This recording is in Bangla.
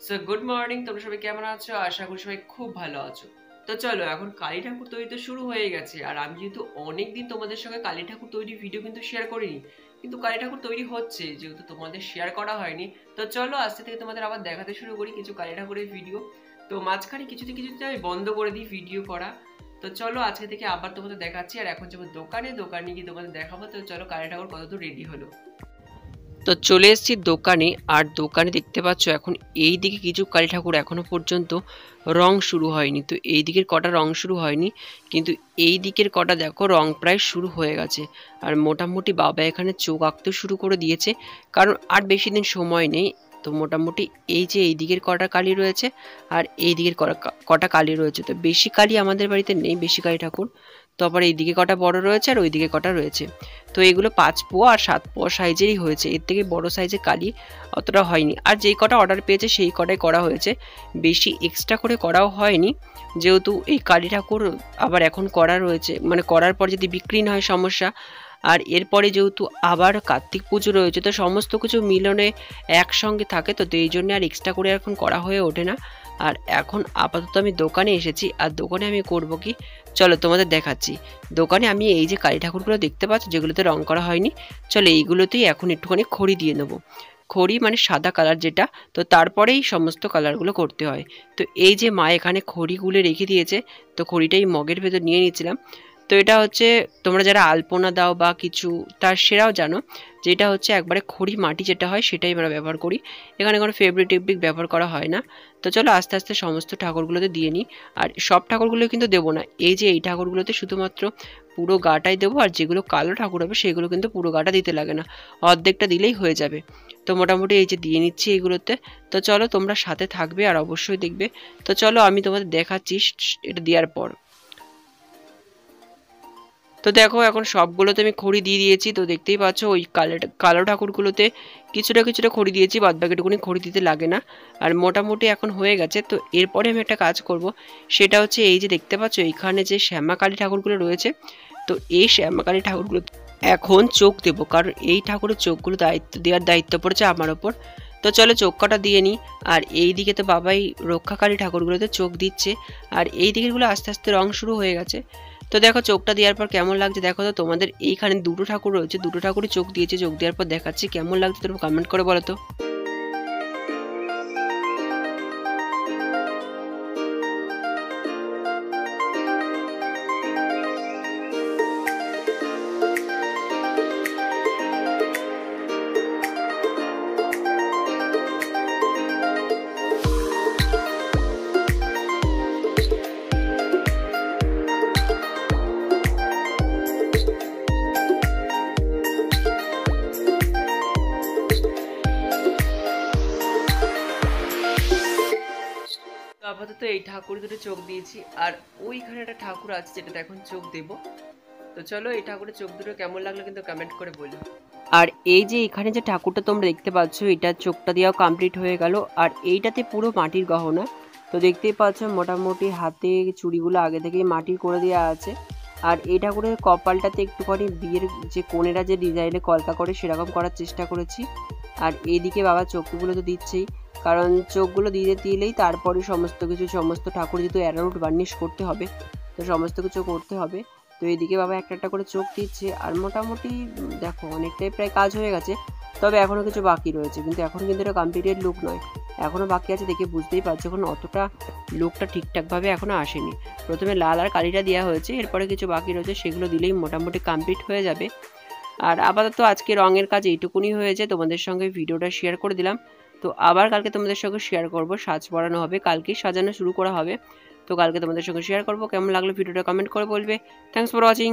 সো গুড মর্নিং, তোমরা সবাই কেমন আছো? আশা করি সবাই খুব ভালো আছো। তো চলো, এখন কালী ঠাকুর তৈরি তো শুরু হয়ে গেছে। আর আমি যেহেতু অনেকদিন তোমাদের সঙ্গে কালী ঠাকুর তৈরি ভিডিও কিন্তু শেয়ার করিনি, কিন্তু কালী ঠাকুর তৈরি হচ্ছে যেহেতু তোমাদের শেয়ার করা হয়নি, তো চলো আজকে থেকে তোমাদের আবার দেখাতে শুরু করি কিছু কালী ঠাকুরের ভিডিও। তো মাঝখানে কিছুতে কিছুতে আমি বন্ধ করে দিই ভিডিও করা। তো চলো আজকে থেকে আবার তোমাদের দেখাচ্ছি। আর এখন যাবো দোকানে গিয়ে তোমাদের দেখাবো। তো চলো কালী ঠাকুর কতদূর রেডি হলো। তো চলে এসেছি দোকানে। আর দোকানে দেখতে পাচ্ছ এখন এই দিকে কিছু কালী ঠাকুর এখনো পর্যন্ত রং শুরু হয়নি। তো এই দিকের কটা রং শুরু হয়নি, কিন্তু এই দিকের কটা দেখো রং প্রায় শুরু হয়ে গেছে। আর মোটামুটি বাবা এখানে চোখ আঁকতে শুরু করে দিয়েছে, কারণ আর বেশি দিন সময় নেই। তো মোটামুটি এই যে এই দিকের কটা কালী রয়েছে আর এই দিকের কটা কালী রয়েছে, তো বেশি কালী আমাদের বাড়িতে নেই, বেশি কালী ঠাকুর। তো আবার এইদিকে কটা বড় রয়েছে আর ওইদিকে কটা রয়েছে। তো এগুলো 5 পোয়া আর 7 পোয়া সাইজেরই হয়েছে, এর থেকে বড় সাইজের কালি অতটা হয়নি। আর যেই কটা অর্ডার পেয়েছে সেই কটাই করা হয়েছে, বেশি এক্সট্রা করে করাও হয়নি। যেহেতু এই কালী ঠাকুর আবার এখন করা রয়েছে, মানে করার পর যদি বিক্রি না হয় সমস্যা। আর এরপরে যেহেতু আবার কার্তিক পুজো রয়েছে, তো সমস্ত কিছু মিলনে একসঙ্গে থাকে, তো এই জন্য আর এক্সট্রা করে এখন করা হয়ে ওঠে না। আর এখন আপাতত আমি দোকানে এসেছি, আর দোকানে আমি করব কি, চলো তোমাদের দেখাচ্ছি। দোকানে আমি এই যে কালী ঠাকুরগুলো দেখতে পাচ্ছ যেগুলোতে রং করা হয়নি, চলো এইগুলোতেই এখন একটুখানি খড়ি দিয়ে নেবো। খড়ি মানে সাদা কালার যেটা, তো তারপরেই সমস্ত কালারগুলো করতে হয়। তো এই যে মা এখানে খড়িগুলো রেখে দিয়েছে, তো খড়িটাই মগের ভেতর নিয়ে নিয়েছিলাম। তো এটা হচ্ছে, তোমরা যারা আলপনা দাও বা কিছু, তার সেরাও জানো যে এটা হচ্ছে একবারে খড়ি মাটি যেটা হয় সেটাই আমরা ব্যবহার করি। এখানে কোনো ফেব্রিক টেব্রিক ব্যবহার করা হয় না। তো চলো আস্তে আস্তে সমস্ত ঠাকুরগুলোতে দিয়ে নিই। আর সব ঠাকুরগুলো কিন্তু দেবো না, এই যে এই ঠাকুরগুলোতে শুধুমাত্র পুরো গাটাই দেবো। আর যেগুলো কালো ঠাকুর হবে সেগুলো কিন্তু পুরো গাটা দিতে লাগে না, অর্ধেকটা দিলেই হয়ে যাবে। তো মোটামুটি এই যে দিয়ে নিচ্ছি এইগুলোতে। তো চলো তোমরা সাথে থাকবে আর অবশ্যই দেখবে। তো চলো আমি তোমাদের দেখাচ্ছি এটা দেওয়ার পর। তো দেখো এখন সবগুলোতে আমি খড়ি দিয়ে দিয়েছি। তো দেখতেই পাচ্ছ ওই কালো ঠাকুরগুলোতে কিছুটা কিছুটা খড়ি দিয়েছি, বাদ বাকিটুকুনি খড়ি দিতে লাগে না। আর মোটামুটি এখন হয়ে গেছে। তো এরপরে আমি একটা কাজ করব, সেটা হচ্ছে এই যে দেখতে পাচ্ছ এইখানে যে শ্যামাকালী ঠাকুরগুলো রয়েছে, তো এই শ্যামাকালী ঠাকুরগুলো এখন চোখ দেবো, কারণ এই ঠাকুরের চোখগুলো দেওয়ার দায়িত্ব পড়েছে আমার ওপর। তো চলো চোখ কটা দিয়ে নিই। আর এই দিকে তো বাবাই রক্ষাকালী ঠাকুরগুলোতে চোখ দিচ্ছে, আর এই দিকেরগুলো আস্তে আস্তে রং শুরু হয়ে গেছে। তো দেখো চোখটা দেওয়ার পর কেমন লাগছে দেখো। তো তোমাদের এইখানে দুটো ঠাকুর রয়েছে, দুটো ঠাকুরই চোখ দিয়েছে, চোখ দেওয়ার পর দেখাচ্ছি কেমন লাগছে, তোমরা কমেন্ট করে বলো তো। তো আপাতত এই ঠাকুর দুটো চোখ দিয়েছি, আর ওইখানে একটা ঠাকুর আছে যেটাতে এখন চোখ দেব। তো চলো এই ঠাকুরের চোখ দুটো কেমন লাগলো কিন্তু কমেন্ট করে বলো। আর এই যে এখানে যে ঠাকুরটা তোমরা দেখতে পাচ্ছ, এটা চোখটা দেওয়াও কমপ্লিট হয়ে গেল। আর এইটাতে পুরো মাটির গহনা। তো দেখতেই পাচ্ছ মোটামুটি হাতে চুড়িগুলো আগে থেকেই মাটির করে দেওয়া আছে। আর এই ঠাকুরের কপালটাতে একটুখানি বিয়ের যে কোণেরা যে ডিজাইনে কলকা করে সেরকম করার চেষ্টা করেছি। আর এইদিকে বাবা চোখগুলো তো দিচ্ছেই, কারণ চোখগুলো দিলেই তারপরে সমস্ত ঠাকুর যেহেতু অ্যারাউন্ড বার্নিশ করতে হবে, তো সমস্ত কিছু করতে হবে। তো এইদিকে বাবা একটা একটা করে চোখ দিচ্ছে। আর মোটামুটি দেখো অনেকটাই প্রায় কাজ হয়ে গেছে, তবে এখনও কিছু বাকি রয়েছে। কিন্তু এখন কিন্তু এটা কমপ্লিটেড লুক নয়, এখনও বাকি আছে। দেখে বুঝতেই পারছো এখন অতটা লুকটা ঠিকঠাকভাবে এখনও আসেনি। প্রথমে লাল আর কালিটা দেওয়া হয়েছে, এরপরে কিছু বাকি রয়েছে, সেগুলো দিলেই মোটামুটি কমপ্লিট হয়ে যাবে। আর আপাতত আজকে রঙের কাজ এইটুকুনি হয়েছে, তোমাদের সঙ্গে ভিডিওটা শেয়ার করে দিলাম। তো আবার কালকে তোমাদের সঙ্গে শেয়ার করব, সাজ পরানো হবে, কালকেই সাজানো শুরু করা হবে। তো কালকে তোমাদের সঙ্গে শেয়ার করব। কেমন লাগলো ভিডিওটা কমেন্ট করে বলবে। Thanks for watching.